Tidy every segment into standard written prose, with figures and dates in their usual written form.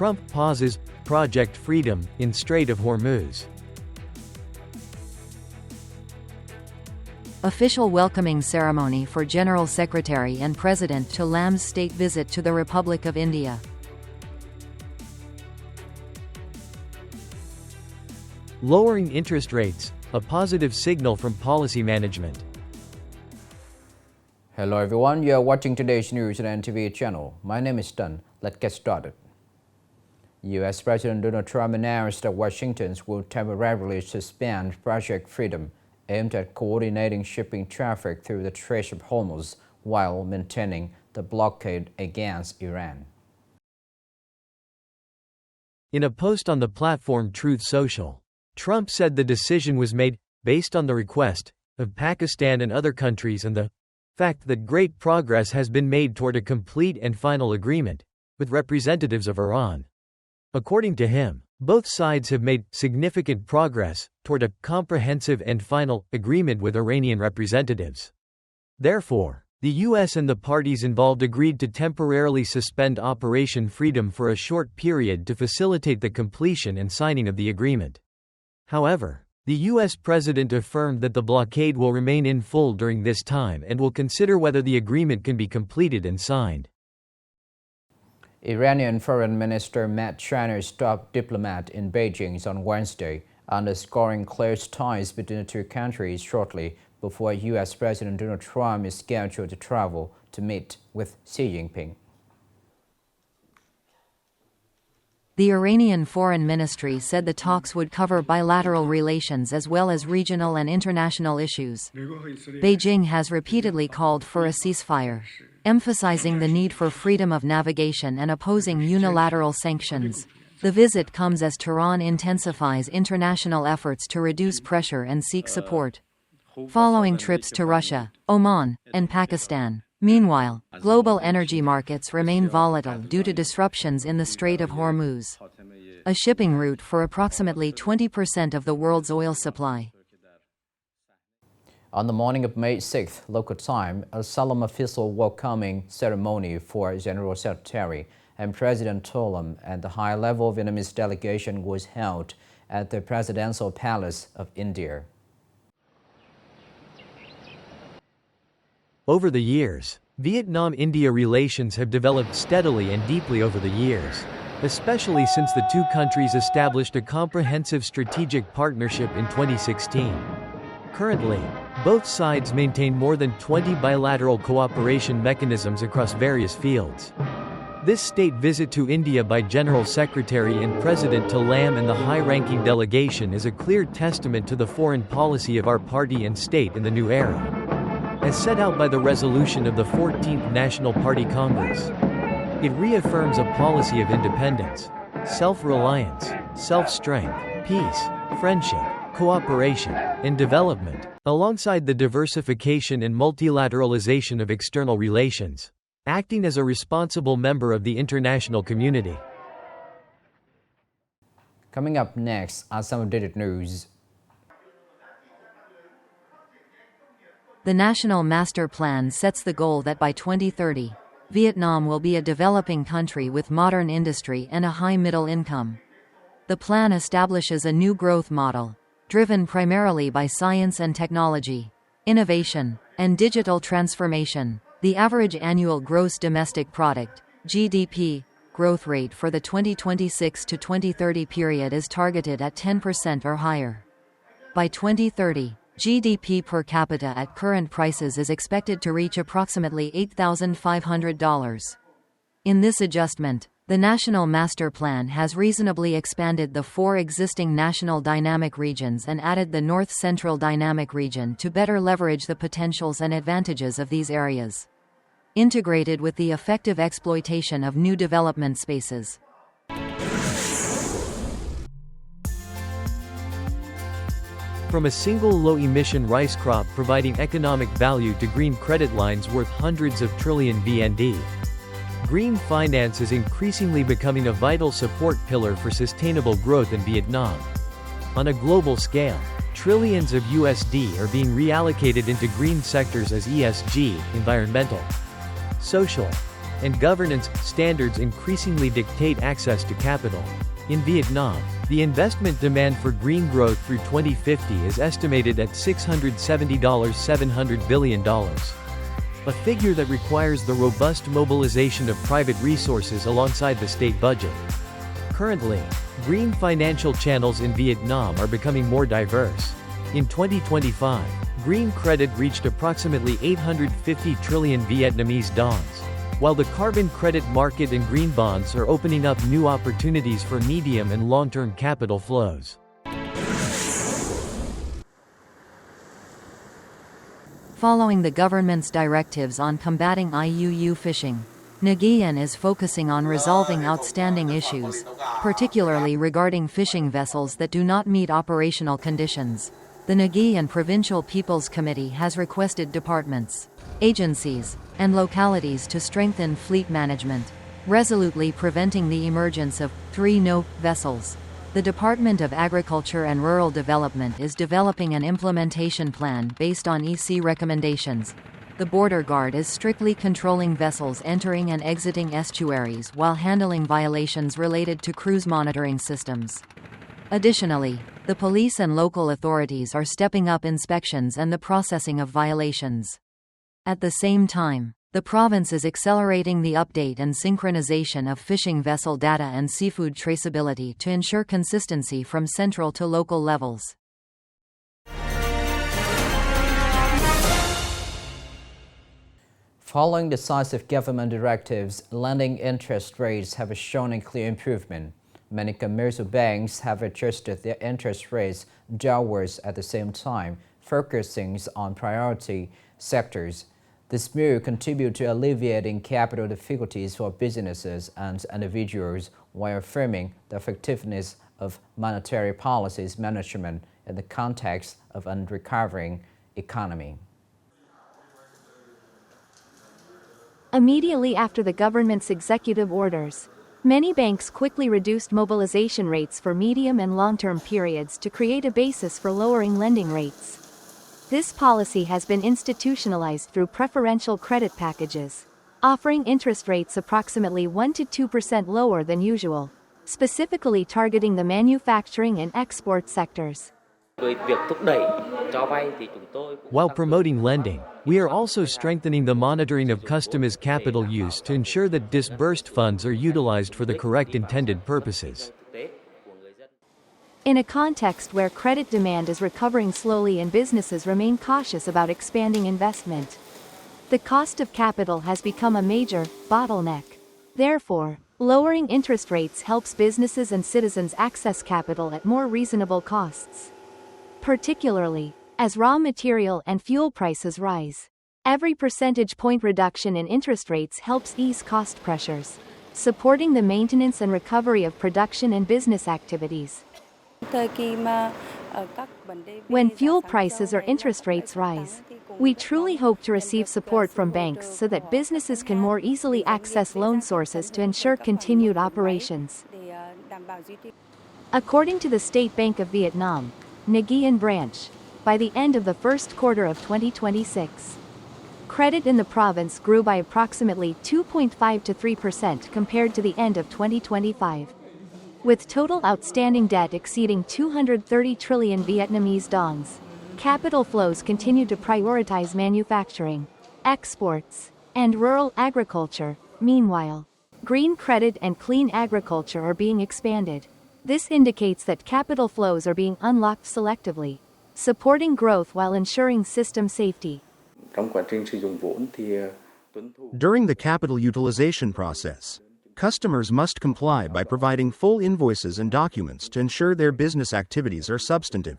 Trump pauses Project Freedom in Strait of Hormuz. Official welcoming ceremony for General Secretary and President to Lam's state visit to the Republic of India. Lowering interest rates, a positive signal from policy management. Hello everyone, you are watching today's news on NTV channel. My name is Đăng. Let's get started. U.S. President Donald Trump announced that Washington will temporarily suspend Project Freedom, aimed at coordinating shipping traffic through the Strait of Hormuz while maintaining the blockade against Iran. In a post on the platform Truth Social, Trump said the decision was made based on the request of Pakistan and other countries and the fact that great progress has been made toward a complete and final agreement with representatives of Iran. According to him, both sides have made significant progress toward a comprehensive and final agreement with Iranian representatives. Therefore, the U.S. and the parties involved agreed to temporarily suspend Operation Freedom for a short period to facilitate the completion and signing of the agreement. However, the U.S. president affirmed that the blockade will remain in full during this time and will consider whether the agreement can be completed and signed. Iranian Foreign Minister met China's top diplomat in Beijing on Wednesday, underscoring close ties between the two countries shortly before U.S. President Donald Trump is scheduled to travel to meet with Xi Jinping. The Iranian Foreign Ministry said the talks would cover bilateral relations as well as regional and international issues. Beijing has repeatedly called for a ceasefire, emphasizing the need for freedom of navigation and opposing unilateral sanctions. The visit comes as Tehran intensifies international efforts to reduce pressure and seek support, following trips to Russia, Oman, and Pakistan. Meanwhile, global energy markets remain volatile due to disruptions in the Strait of Hormuz, a shipping route for approximately 20% of the world's oil supply. On the morning of May 6th, local time, a solemn official welcoming ceremony for General Secretary and President Truyen and the high-level Vietnamese delegation was held at the Presidential Palace of India. Over the years, Vietnam-India relations have developed steadily and deeply over the years, especially since the two countries established a comprehensive strategic partnership in 2016. Currently, both sides maintain more than 20 bilateral cooperation mechanisms across various fields. This state visit to India by General Secretary and President to Lam and the high-ranking delegation is a clear testament to the foreign policy of our party and state in the new era, as set out by the resolution of the 14th National Party Congress. It reaffirms a policy of independence, self-reliance, self-strength, peace, friendship, cooperation, and development, alongside the diversification and multilateralization of external relations, acting as a responsible member of the international community. Coming up next are some updated news. The National Master Plan sets the goal that by 2030, Vietnam will be a developing country with modern industry and a high middle income. The plan establishes a new growth model, driven primarily by science and technology, innovation, and digital transformation. The average annual gross domestic product (GDP) growth rate for the 2026 to 2030 period is targeted at 10% or higher. By 2030, GDP per capita at current prices is expected to reach approximately $8,500. In this adjustment, the National Master Plan has reasonably expanded the 4 existing National Dynamic Regions and added the North Central Dynamic Region to better leverage the potentials and advantages of these areas, integrated with the effective exploitation of new development spaces. From a single low-emission rice crop providing economic value to green credit lines worth hundreds of trillion VND, green finance is increasingly becoming a vital support pillar for sustainable growth in Vietnam. On a global scale, trillions of USD are being reallocated into green sectors as ESG, environmental, social, and governance standards increasingly dictate access to capital. In Vietnam, the investment demand for green growth through 2050 is estimated at $700 billion. A figure that requires the robust mobilization of private resources alongside the state budget. Currently, green financial channels in Vietnam are becoming more diverse. In 2025, green credit reached approximately 850 trillion Vietnamese dongs, while the carbon credit market and green bonds are opening up new opportunities for medium and long-term capital flows. Following the government's directives on combating IUU fishing, Nghệ An is focusing on resolving outstanding issues, particularly regarding fishing vessels that do not meet operational conditions. The Nghệ An Provincial People's Committee has requested departments, agencies, and localities to strengthen fleet management, resolutely preventing the emergence of 3-no vessels. The Department of Agriculture and Rural Development is developing an implementation plan based on EC recommendations. The Border Guard is strictly controlling vessels entering and exiting estuaries while handling violations related to cruise monitoring systems. Additionally, the police and local authorities are stepping up inspections and the processing of violations. At the same time, the province is accelerating the update and synchronization of fishing vessel data and seafood traceability to ensure consistency from central to local levels. Following decisive government directives, lending interest rates have shown a clear improvement. Many commercial banks have adjusted their interest rates downwards at the same time, focusing on priority sectors. This move contributes to alleviating capital difficulties for businesses and individuals while affirming the effectiveness of monetary policies management in the context of a recovering economy. Immediately after the government's executive orders, many banks quickly reduced mobilization rates for medium and long-term periods to create a basis for lowering lending rates. This policy has been institutionalized through preferential credit packages, offering interest rates approximately 1 to 2% lower than usual, specifically targeting the manufacturing and export sectors. While promoting lending, we are also strengthening the monitoring of customers' capital use to ensure that disbursed funds are utilized for the correct intended purposes. In a context where credit demand is recovering slowly and businesses remain cautious about expanding investment, the cost of capital has become a major bottleneck. Therefore, lowering interest rates helps businesses and citizens access capital at more reasonable costs. Particularly, as raw material and fuel prices rise, every percentage point reduction in interest rates helps ease cost pressures, supporting the maintenance and recovery of production and business activities. When fuel prices or interest rates rise, we truly hope to receive support from banks so that businesses can more easily access loan sources to ensure continued operations. According to the State Bank of Vietnam, Nghệ An branch, by the end of the first quarter of 2026, credit in the province grew by approximately 2.5 to 3% compared to the end of 2025. With total outstanding debt exceeding 230 trillion Vietnamese dongs, capital flows continue to prioritize manufacturing, exports, and rural agriculture. Meanwhile, green credit and clean agriculture are being expanded. This indicates that capital flows are being unlocked selectively, supporting growth while ensuring system safety. During the capital utilization process, customers must comply by providing full invoices and documents to ensure their business activities are substantive,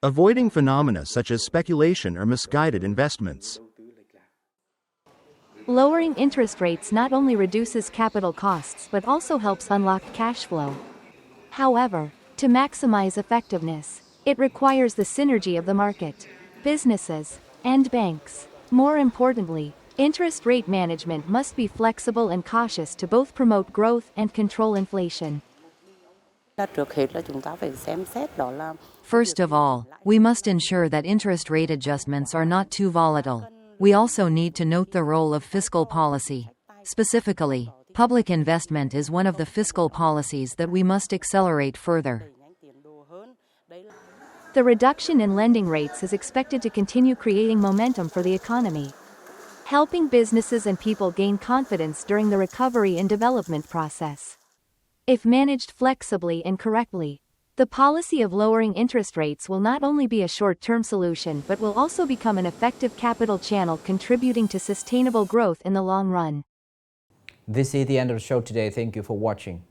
avoiding phenomena such as speculation or misguided investments. Lowering interest rates not only reduces capital costs but also helps unlock cash flow. However, to maximize effectiveness, it requires the synergy of the market, businesses, and banks. More importantly, interest rate management must be flexible and cautious to both promote growth and control inflation. First of all, we must ensure that interest rate adjustments are not too volatile. We also need to note the role of fiscal policy. Specifically, public investment is one of the fiscal policies that we must accelerate further. The reduction in lending rates is expected to continue creating momentum for the economy, helping businesses and people gain confidence during the recovery and development process. If managed flexibly and correctly, the policy of lowering interest rates will not only be a short-term solution but will also become an effective capital channel contributing to sustainable growth in the long run. This is the end of the show today. Thank you for watching.